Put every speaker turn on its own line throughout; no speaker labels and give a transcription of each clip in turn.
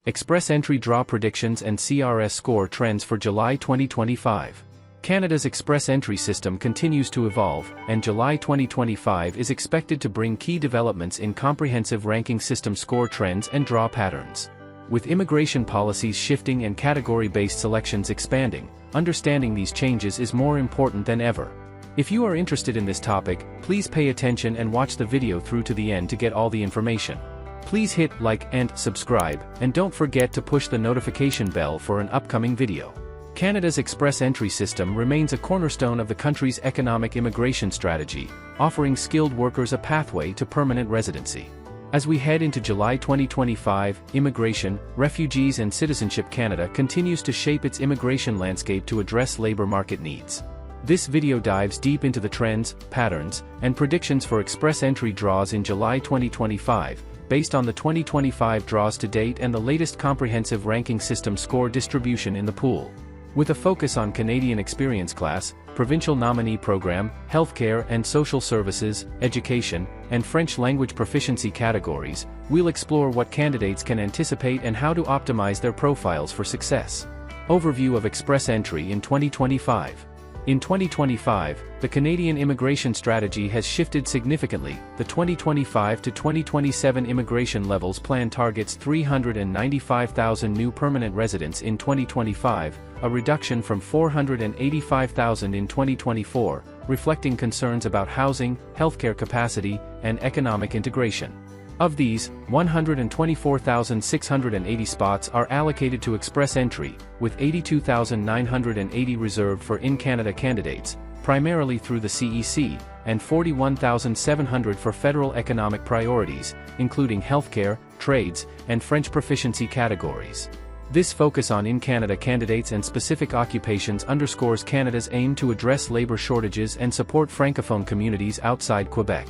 Express Entry Draw Predictions and CRS Score Trends for July 2025. Canada's Express Entry system continues to evolve, and July 2025 is expected to bring key developments in comprehensive ranking system score trends and draw patterns. With immigration policies shifting and category-based selections expanding, understanding these changes is more important than ever. If you are interested in this topic, please pay attention and watch the video through to the end to get all the information. Please hit like and subscribe, and don't forget to push the notification bell for an upcoming video. Canada's Express Entry system remains a cornerstone of the country's economic immigration strategy, offering skilled workers a pathway to permanent residency. As we head into July 2025, Immigration, Refugees and Citizenship Canada continues to shape its immigration landscape to address labor market needs. This video dives deep into the trends, patterns, and predictions for Express Entry draws in July 2025, based on the 2025 draws to date and the latest comprehensive ranking system score distribution in the pool. With a focus on Canadian Experience Class, Provincial Nominee Program, Healthcare and Social Services, Education, and French Language Proficiency categories, we'll explore what candidates can anticipate and how to optimize their profiles for success. Overview of Express Entry in 2025. In 2025, the Canadian immigration strategy has shifted significantly. The 2025 to 2027 immigration levels plan targets 395,000 new permanent residents in 2025, a reduction from 485,000 in 2024, reflecting concerns about housing, healthcare capacity, and economic integration. Of these, 124,680 spots are allocated to Express Entry, with 82,980 reserved for in-Canada candidates, primarily through the CEC, and 41,700 for federal economic priorities, including healthcare, trades, and French proficiency categories. This focus on in-Canada candidates and specific occupations underscores Canada's aim to address labor shortages and support francophone communities outside Quebec.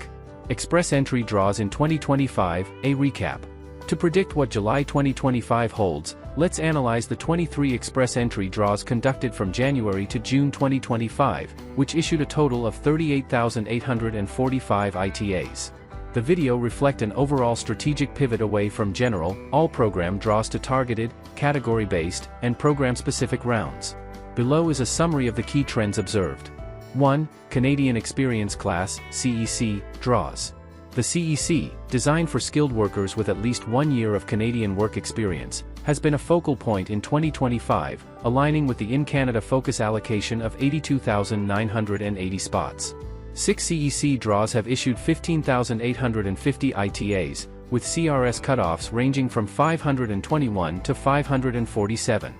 Express Entry draws in 2025, a recap. To predict what July 2025 holds, let's analyze the 23 Express Entry draws conducted from January to June 2025, which issued a total of 38,845 ITAs. The video reflects an overall strategic pivot away from general, all-program draws to targeted, category-based, and program-specific rounds. Below is a summary of the key trends observed. 1. Canadian Experience Class, CEC, draws. The CEC, designed for skilled workers with at least 1 year of Canadian work experience, has been a focal point in 2025, aligning with the in-Canada focus allocation of 82,980 spots. 6 CEC draws have issued 15,850 ITAs, with CRS cutoffs ranging from 521 to 547.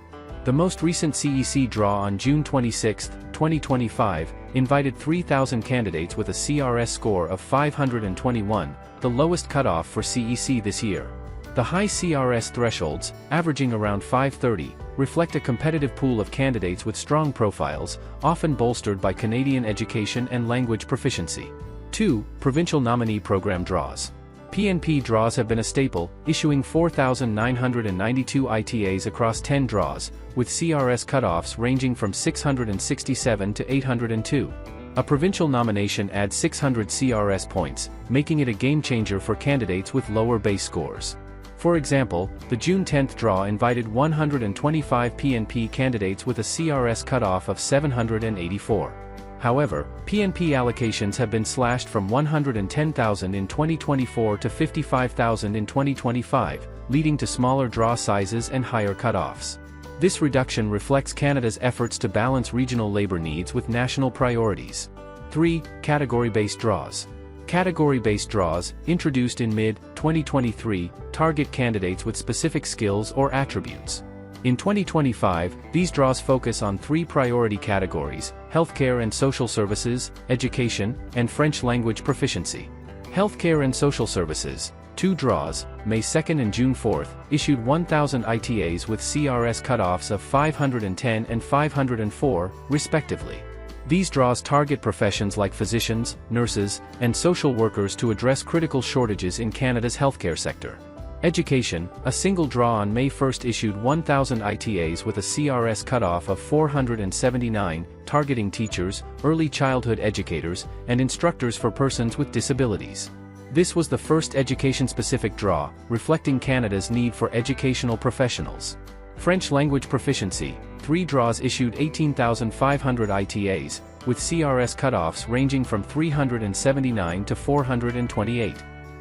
The most recent CEC draw on June 26, 2025, invited 3,000 candidates with a CRS score of 521, the lowest cutoff for CEC this year. The high CRS thresholds, averaging around 530, reflect a competitive pool of candidates with strong profiles, often bolstered by Canadian education and language proficiency. 2. Provincial Nominee Program draws. PNP draws have been a staple, issuing 4,992 ITAs across 10 draws, with CRS cutoffs ranging from 667 to 802. A provincial nomination adds 600 CRS points, making it a game-changer for candidates with lower base scores. For example, the June 10 draw invited 125 PNP candidates with a CRS cutoff of 784. However, PNP allocations have been slashed from 110,000 in 2024 to 55,000 in 2025, leading to smaller draw sizes and higher cutoffs. This reduction reflects Canada's efforts to balance regional labor needs with national priorities. 3. Category-based draws. Category-based draws, introduced in mid-2023, target candidates with specific skills or attributes. In 2025, these draws focus on 3 priority categories: healthcare and social services, education, and French language proficiency. Healthcare and social services, 2 draws, May 2 and June 4, issued 1,000 ITAs with CRS cutoffs of 510 and 504, respectively. These draws target professions like physicians, nurses, and social workers to address critical shortages in Canada's healthcare sector. Education, a single draw on May 1 issued 1,000 ITAs with a CRS cutoff of 479, targeting teachers, early childhood educators, and instructors for persons with disabilities. This was the first education-specific draw, reflecting Canada's need for educational professionals. French language proficiency, 3 draws issued 18,500 ITAs, with CRS cutoffs ranging from 379 to 428.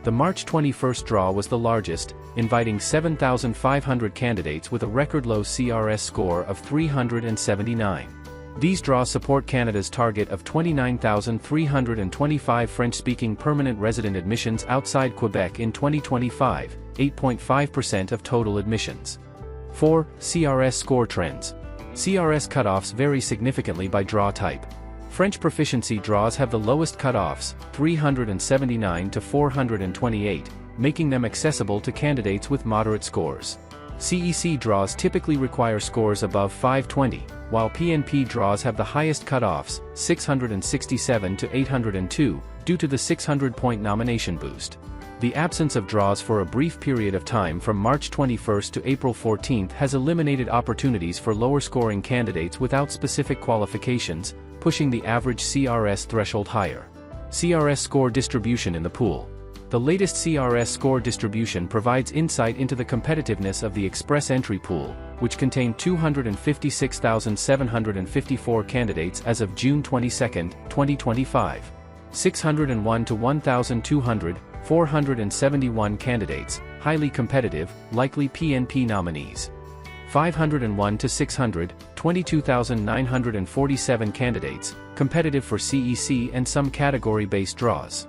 The March 21st draw was the largest, inviting 7,500 candidates with a record-low CRS score of 379. These draws support Canada's target of 29,325 French-speaking permanent resident admissions outside Quebec in 2025, 8.5% of total admissions. 4. CRS score trends. CRS cutoffs vary significantly by draw type. French proficiency draws have the lowest cutoffs, 379 to 428, making them accessible to candidates with moderate scores. CEC draws typically require scores above 520, while PNP draws have the highest cutoffs, 667 to 802, due to the 600-point nomination boost. The absence of draws for a brief period of time from March 21 to April 14 has eliminated opportunities for lower-scoring candidates without specific qualifications, pushing the average CRS threshold higher. CRS score distribution in the pool. The latest CRS score distribution provides insight into the competitiveness of the express entry pool, which contained 256,754 candidates as of June 22, 2025. 601 to 1,200, 471 candidates, highly competitive, likely PNP nominees. 501 to 600, 22,947 candidates, competitive for CEC and some category-based draws.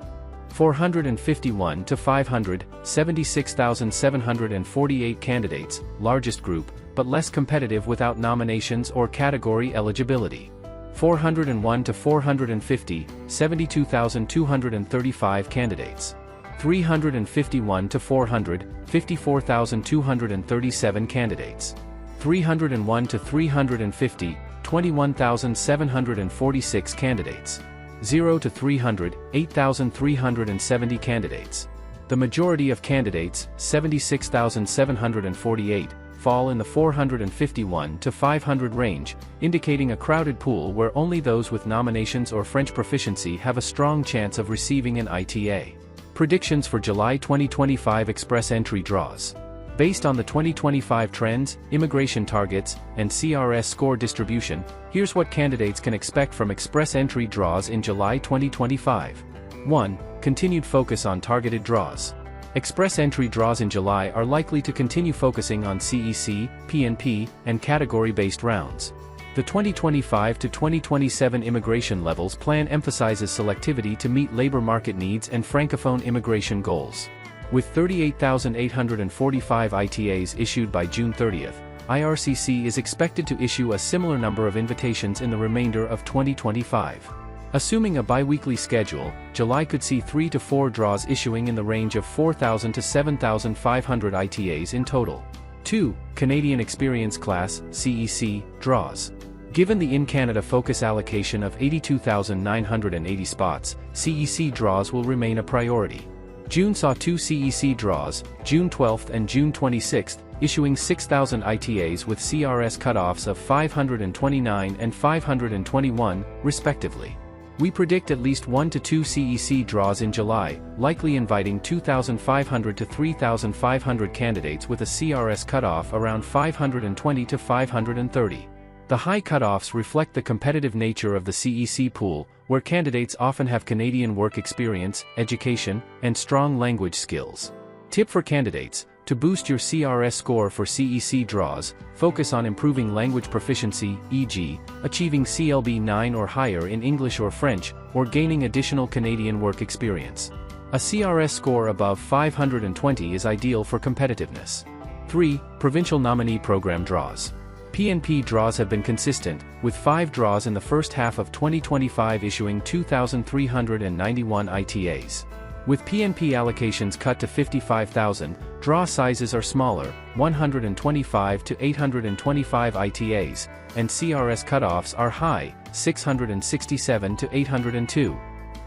451 to 500, 76,748 candidates, largest group, but less competitive without nominations or category eligibility. 401 to 450, 72,235 candidates. 351 to 400, 54,237 candidates. 301 to 350, 21,746 candidates. 0 to 300, 8,370 candidates. The majority of candidates, 76,748, fall in the 451 to 500 range, indicating a crowded pool where only those with nominations or French proficiency have a strong chance of receiving an ITA. Predictions for July 2025 express entry draws. Based on the 2025 trends, immigration targets, and CRS score distribution, here's what candidates can expect from express entry draws in July 2025. 1. Continued focus on targeted draws. Express entry draws in July are likely to continue focusing on CEC, PNP, and category-based rounds. The 2025 to 2027 immigration levels plan emphasizes selectivity to meet labor market needs and francophone immigration goals. With 38,845 ITAs issued by June 30, IRCC is expected to issue a similar number of invitations in the remainder of 2025. Assuming a bi-weekly schedule, July could see 3 to 4 draws issuing in the range of 4,000 to 7,500 ITAs in total. 2. Canadian Experience Class (CEC) draws. Given the in-Canada focus allocation of 82,980 spots, CEC draws will remain a priority. June saw 2 CEC draws, June 12 and June 26, issuing 6,000 ITAs with CRS cutoffs of 529 and 521, respectively. We predict at least 1 to 2 CEC draws in July, likely inviting 2,500 to 3,500 candidates with a CRS cutoff around 520 to 530. The high cutoffs reflect the competitive nature of the CEC pool, where candidates often have Canadian work experience, education, and strong language skills. Tip for candidates: to boost your CRS score for CEC draws, focus on improving language proficiency, e.g., achieving CLB 9 or higher in English or French, or gaining additional Canadian work experience. A CRS score above 520 is ideal for competitiveness. 3. Provincial Nominee Program draws. PNP draws have been consistent, with 5 draws in the first half of 2025 issuing 2,391 ITAs. With PNP allocations cut to 55,000, draw sizes are smaller, 125 to 825 ITAs, and CRS cutoffs are high, 667 to 802.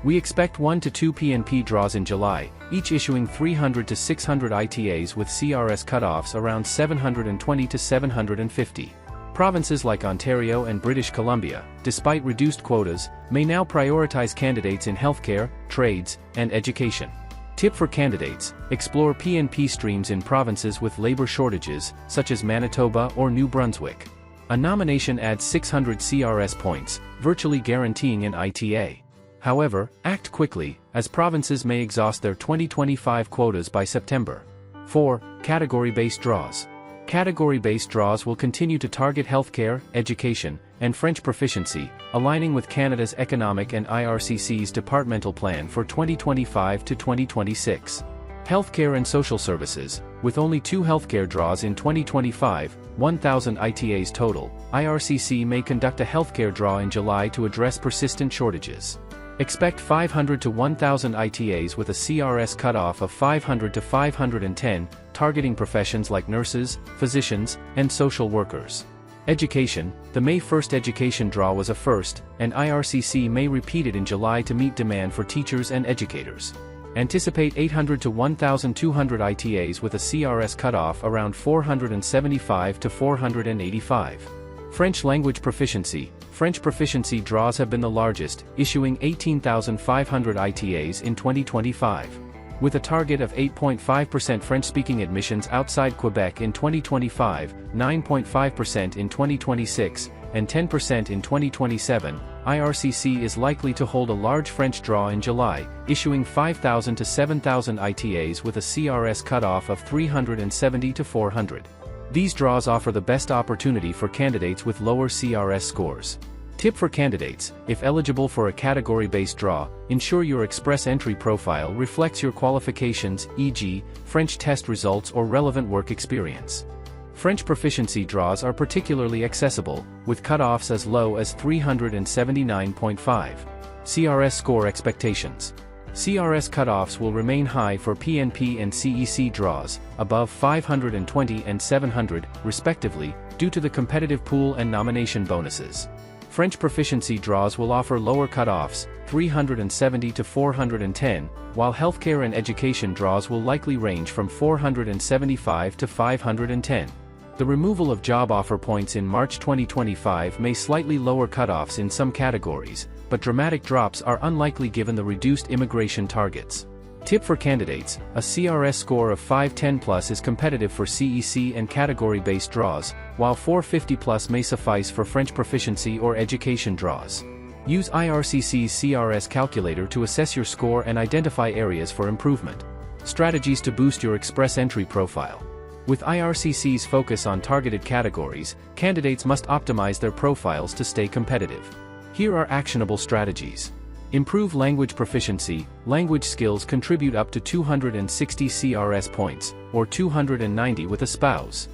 We expect 1 to 2 PNP draws in July, each issuing 300 to 600 ITAs with CRS cutoffs around 720 to 750. Provinces like Ontario and British Columbia, despite reduced quotas, may now prioritize candidates in healthcare, trades, and education. Tip for candidates: explore PNP streams in provinces with labor shortages, such as Manitoba or New Brunswick. A nomination adds 600 CRS points, virtually guaranteeing an ITA. However, act quickly, as provinces may exhaust their 2025 quotas by September. 4. Category-based draws. Category-based draws will continue to target healthcare, education, and French proficiency, aligning with Canada's economic and IRCC's departmental plan for 2025 to 2026. Healthcare and social services, with only 2 healthcare draws in 2025, 1,000 ITAs total, IRCC may conduct a healthcare draw in July to address persistent shortages. Expect 500 to 1,000 ITAs with a CRS cutoff of 500 to 510, targeting professions like nurses, physicians, and social workers. Education: the May 1st education draw was a first, and IRCC may repeat it in July to meet demand for teachers and educators. Anticipate 800 to 1,200 ITAs with a CRS cutoff around 475 to 485. French language proficiency. French proficiency draws have been the largest, issuing 18,500 ITAs in 2025. With a target of 8.5% French-speaking admissions outside Quebec in 2025, 9.5% in 2026, and 10% in 2027, IRCC is likely to hold a large French draw in July, issuing 5,000 to 7,000 ITAs with a CRS cutoff of 370 to 400. These draws offer the best opportunity for candidates with lower CRS scores. Tip for candidates: if eligible for a category-based draw, ensure your express entry profile reflects your qualifications, e.g., French test results or relevant work experience. French proficiency draws are particularly accessible, with cutoffs as low as 379.5. CRS score expectations. CRS cutoffs will remain high for PNP and CEC draws, above 520 and 700, respectively, due to the competitive pool and nomination bonuses. French proficiency draws will offer lower cutoffs, 370 to 410, while healthcare and education draws will likely range from 475 to 510. The removal of job offer points in March 2025 may slightly lower cutoffs in some categories, but dramatic drops are unlikely given the reduced immigration targets. Tip for candidates: a CRS score of 510+ is competitive for CEC and category-based draws, while 450+ may suffice for French proficiency or education draws. Use IRCC's CRS calculator to assess your score and identify areas for improvement. Strategies to boost your express entry profile. With IRCC's focus on targeted categories, candidates must optimize their profiles to stay competitive. Here are actionable strategies. Improve language proficiency. Language skills contribute up to 260 CRS points, or 290 with a spouse.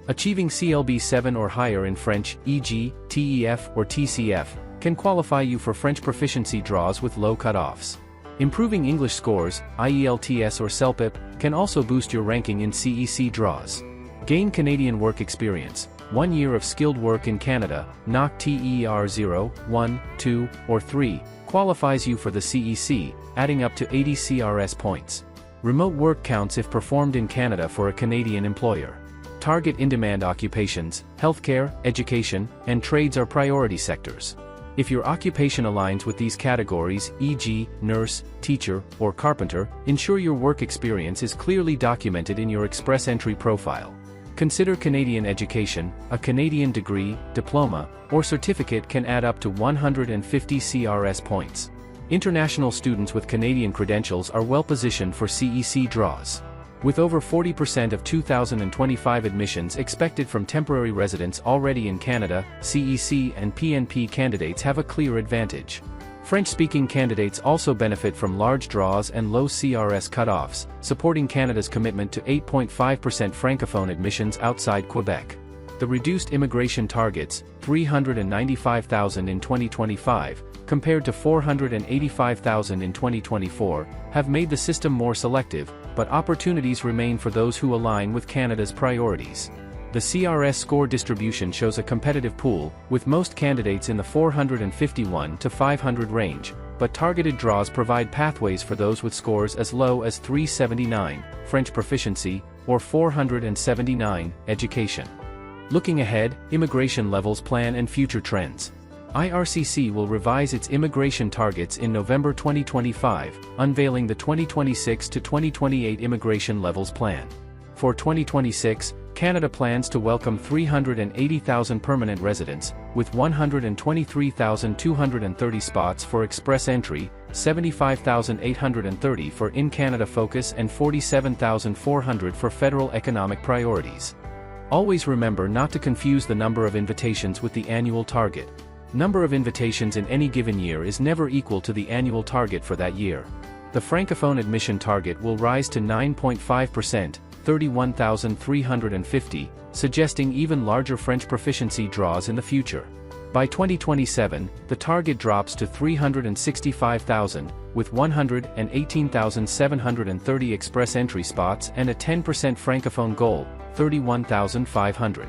Achieving CLB 7 or higher in French, e.g., TEF or TCF, can qualify you for French proficiency draws with low cutoffs. Improving English scores, IELTS or CELPIP, can also boost your ranking in CEC draws. Gain Canadian work experience. 1 year of skilled work in Canada, NOC TER 0, 1, 2, or 3, qualifies you for the CEC, adding up to 80 CRS points. Remote work counts if performed in Canada for a Canadian employer. Target in-demand occupations. Healthcare, education, and trades are priority sectors. If your occupation aligns with these categories, e.g., nurse, teacher, or carpenter, ensure your work experience is clearly documented in your express entry profile. Consider Canadian education. A Canadian degree, diploma, or certificate can add up to 150 CRS points. International students with Canadian credentials are well positioned for CEC draws. With over 40% of 2025 admissions expected from temporary residents already in Canada, CEC and PNP candidates have a clear advantage. French-speaking candidates also benefit from large draws and low CRS cutoffs, supporting Canada's commitment to 8.5% francophone admissions outside Quebec. The reduced immigration targets, 395,000 in 2025, compared to 485,000 in 2024, have made the system more selective, but opportunities remain for those who align with Canada's priorities. The CRS score distribution shows a competitive pool, with most candidates in the 451 to 500 range, but targeted draws provide pathways for those with scores as low as 379, French proficiency, or 479, education. Looking ahead, immigration levels plan and future trends. IRCC will revise its immigration targets in November 2025, unveiling the 2026 to 2028 Immigration Levels Plan. For 2026, Canada plans to welcome 380,000 permanent residents, with 123,230 spots for express entry, 75,830 for in-Canada focus and 47,400 for federal economic priorities. Always remember not to confuse the number of invitations with the annual target. Number of invitations in any given year is never equal to the annual target for that year. The Francophone admission target will rise to 9.5%, 31,350, suggesting even larger French proficiency draws in the future. By 2027, the target drops to 365,000, with 118,730 express entry spots and a 10% Francophone goal, 31,500.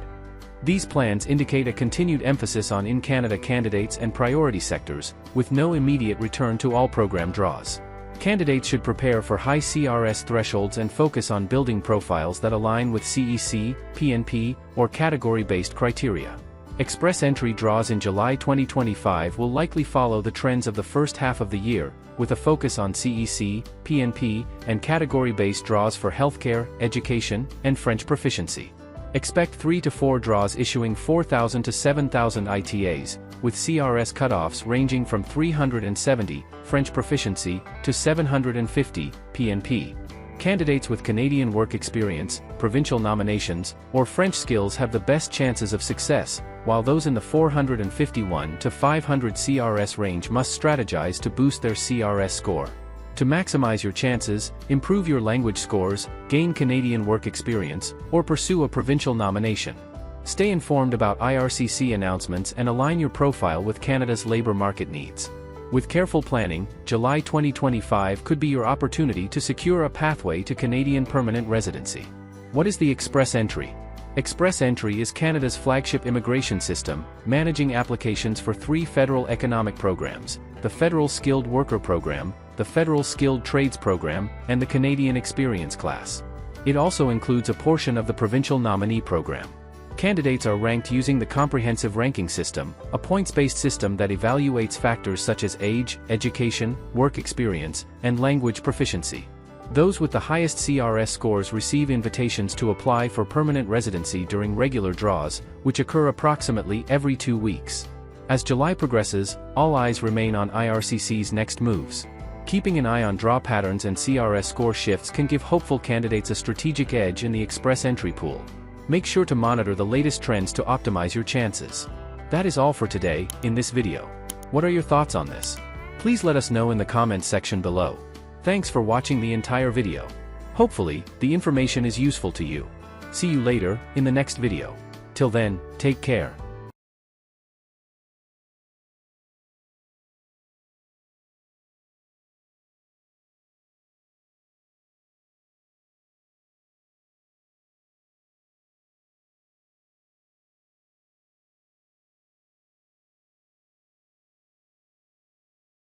These plans indicate a continued emphasis on in-Canada candidates and priority sectors, with no immediate return to all program draws. Candidates should prepare for high CRS thresholds and focus on building profiles that align with CEC, PNP, or category-based criteria. Express entry draws in July 2025 will likely follow the trends of the first half of the year, with a focus on CEC, PNP, and category-based draws for healthcare, education, and French proficiency. Expect 3 to 4 draws issuing 4,000 to 7,000 ITAs, with CRS cutoffs ranging from 370, French proficiency, to 750, PNP. Candidates with Canadian work experience, provincial nominations, or French skills have the best chances of success, while those in the 451 to 500 CRS range must strategize to boost their CRS score. To maximize your chances, improve your language scores, gain Canadian work experience, or pursue a provincial nomination. Stay informed about IRCC announcements and align your profile with Canada's labour market needs. With careful planning, July 2025 could be your opportunity to secure a pathway to Canadian permanent residency. What is the Express Entry? Express Entry is Canada's flagship immigration system, managing applications for 3 federal economic programs: the Federal Skilled Worker Program, the Federal Skilled Trades Program, and the Canadian Experience Class. It also includes a portion of the Provincial Nominee Program. Candidates are ranked using the comprehensive ranking system, a points-based system that evaluates factors such as age, education, work experience, and language proficiency. Those with the highest CRS scores receive invitations to apply for permanent residency during regular draws, which occur approximately every 2 weeks. As July progresses, all eyes remain on IRCC's next moves. Keeping an eye on draw patterns and CRS score shifts can give hopeful candidates a strategic edge in the express entry pool. Make sure to monitor the latest trends to optimize your chances. That is all for today, in this video. What are your thoughts on this? Please let us know in the comments section below. Thanks for watching the entire video. Hopefully, the information is useful to you. See you later, in the next video. Till then, take care.